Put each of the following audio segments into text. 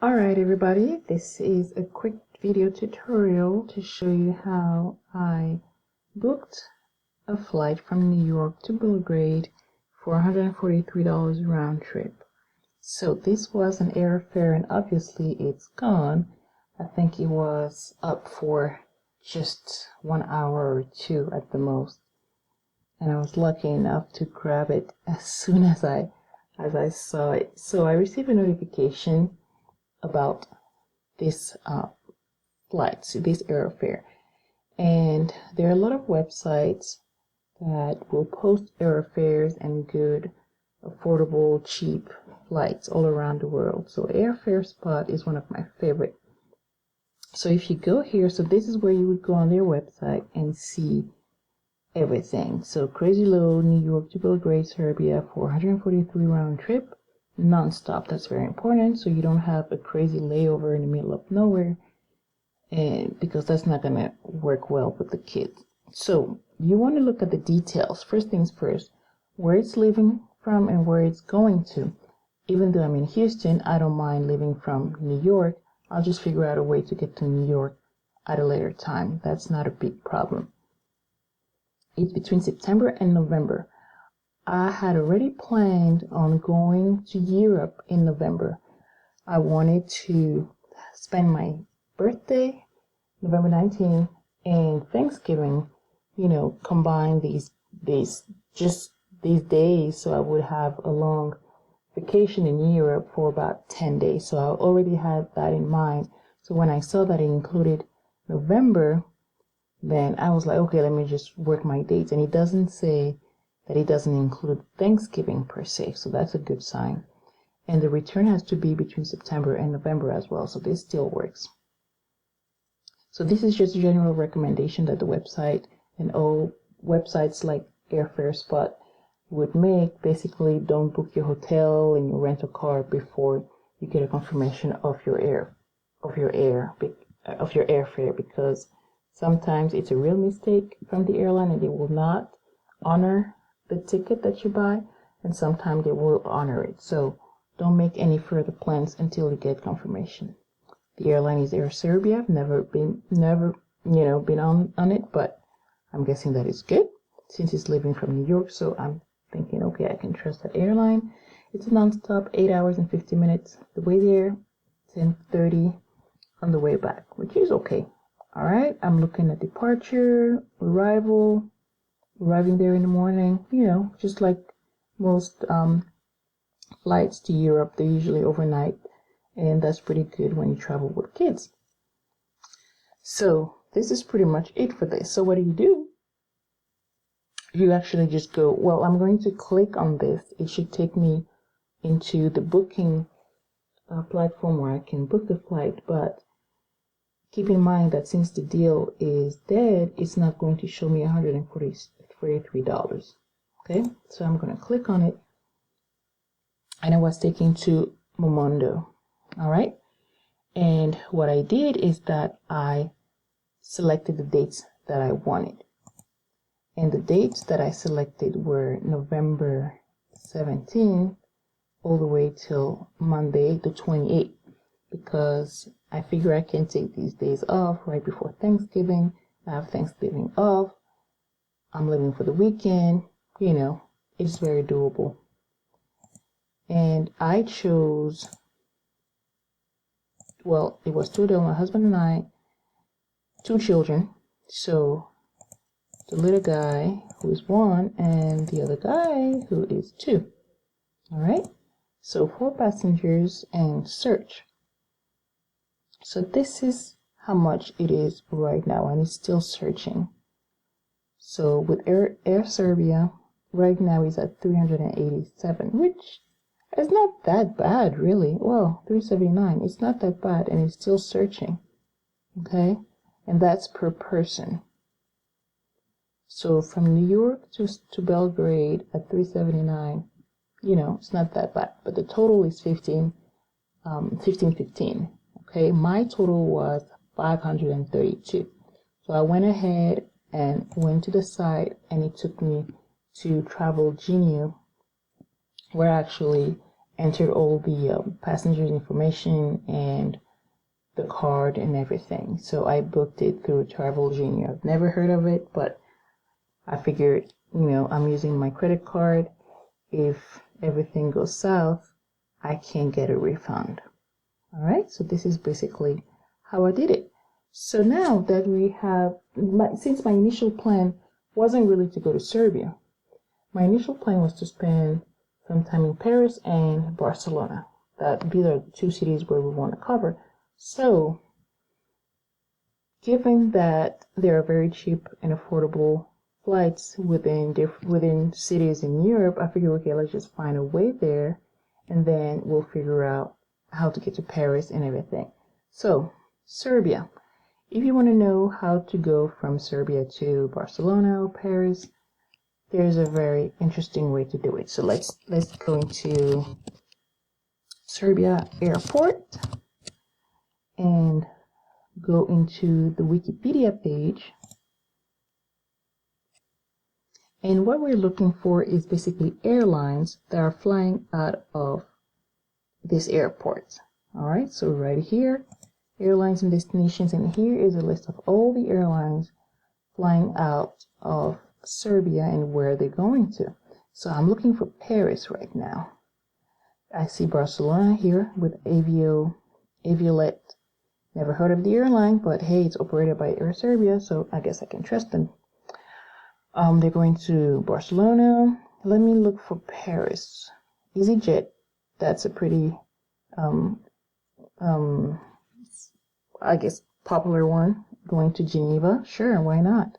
Alright everybody, this is a quick video tutorial to show you how I booked a flight from New York to Belgrade for $143 round trip. So this was an airfare and obviously it's gone. I think it was up for just 1 hour or 2 at the most. And I was lucky enough to grab it as soon as I saw it. So I received a notification about this flight, this airfare, and there are a lot of websites that will post airfares and good, affordable, cheap flights all around the world. So Airfare Spot is one of my favorite. So if you go here, so this is where you would go on their website and see everything. So crazy low, New York to Belgrade, Serbia for 143 round trip. Non-stop. That's very important, so you don't have a crazy layover in the middle of nowhere, and because that's not going to work well with the kids. So you want to look at the details. First things first, where it's leaving from and where it's going to. Even though I'm in Houston, I don't mind leaving from New York. I'll just figure out a way to get to New York at a later time. That's not a big problem. It's between September and November. I had already planned on going to Europe in November. I wanted to spend my birthday, November 19th, and Thanksgiving, combine these days, so I would have a long vacation in Europe for about 10 days. So I already had that in mind. So when I saw that it included November, then I was like, okay, let me just work my dates. And it doesn't say that it doesn't include Thanksgiving per se, so that's a good sign. And the return has to be between September and November as well, so this still works. So this is just a general recommendation that the website and all websites like Airfare Spot would make. Basically, don't book your hotel and your rental car before you get a confirmation of your airfare, because sometimes it's a real mistake from the airline and they will not honor the ticket that you buy, and sometimes they will honor it. So don't make any further plans until you get confirmation. The airline is Air Serbia. I've never been on it, but I'm guessing that it's good since it's leaving from New York. So I'm thinking, okay, I can trust that airline. It's a non-stop, 8 hours and 50 minutes the way there, 10:30 on the way back, which is okay. All right, I'm looking at departure, arriving there in the morning, just like most flights to Europe, they're usually overnight, and that's pretty good when you travel with kids. So this is pretty much it for this. So what do? You actually just go, well, I'm going to click on this. It should take me into the booking platform where I can book the flight, but keep in mind that since the deal is dead, it's not going to show me $143. Okay, so I'm going to click on it, and I was taken to Momondo. All right, and what I did is that I selected the dates that I wanted, and the dates that I selected were November 17th all the way till Monday the 28th, because I figure I can take these days off right before Thanksgiving. I have Thanksgiving off. I'm leaving for the weekend. It's very doable. And I chose, well, it was 2 adults, my husband and I, 2 children. So the little guy who is 1 and the other guy who is 2. All right. So 4 passengers and search. So this is how much it is right now, and it's still searching. So with Air Serbia, right now is at 387, which is not that bad, really. Well, 379, it's not that bad, and it's still searching. Okay, and that's per person. So from New York to Belgrade at 379, it's not that bad, but the total is 1515. Okay, my total was 532. So I went ahead and went to the site, and it took me to Travel Genie, where actually entered all the passengers' information and the card and everything. So I booked it through Travel Genie. I've never heard of it, but I figured, I'm using my credit card. If everything goes south, I can get a refund. All right, so this is basically how I did it. So now that we have, since my initial plan wasn't really to go to Serbia, my initial plan was to spend some time in Paris and Barcelona. These are the two cities where we want to cover. So, given that there are very cheap and affordable flights within cities in Europe, I figured, okay, let's just find a way there, and then we'll figure out how to get to Paris and everything. So, Serbia. If you want to know how to go from Serbia to Barcelona or Paris, there's a very interesting way to do it. So let's go into Serbia airport and go into the Wikipedia page. And what we're looking for is basically airlines that are flying out of this airport. All right, so right here, airlines and destinations, and here is a list of all the airlines flying out of Serbia and where they're going to. So I'm looking for Paris right now. I see Barcelona here with Aviolet. Never heard of the airline, but hey, it's operated by Air Serbia, so I guess I can trust them. They're going to Barcelona. Let me look for Paris. EasyJet, that's a pretty, I guess, popular one. Going to Geneva, sure, why not?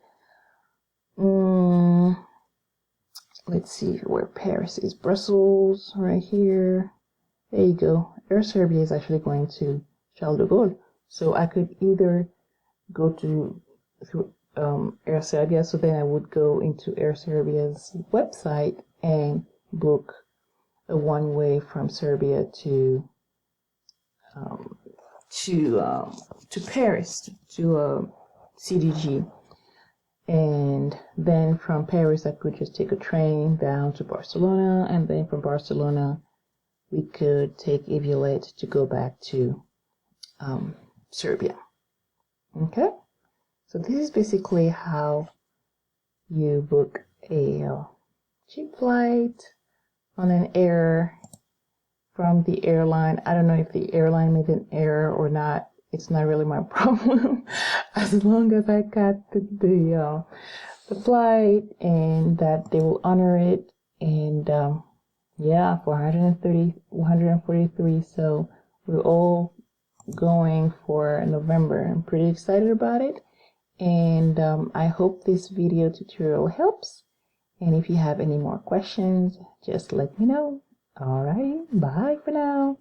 Let's see where Paris is. Brussels, right here. There you go. Air Serbia is actually going to Charles de Gaulle. So I could either go through Air Serbia, so then I would go into Air Serbia's website and book a one-way from Serbia to Paris, to CDG. And then from Paris, I could just take a train down to Barcelona, and then from Barcelona, we could take Aviolet to go back to Serbia. Okay, so this is basically how you book a cheap flight on an air from the airline. I don't know if the airline made an error or not. It's not really my problem, as long as I got the flight and that they will honor it. And yeah, for 143. So we're all going for November. I'm pretty excited about it, and I hope this video tutorial helps. And if you have any more questions, just let me know. Alright, bye for now.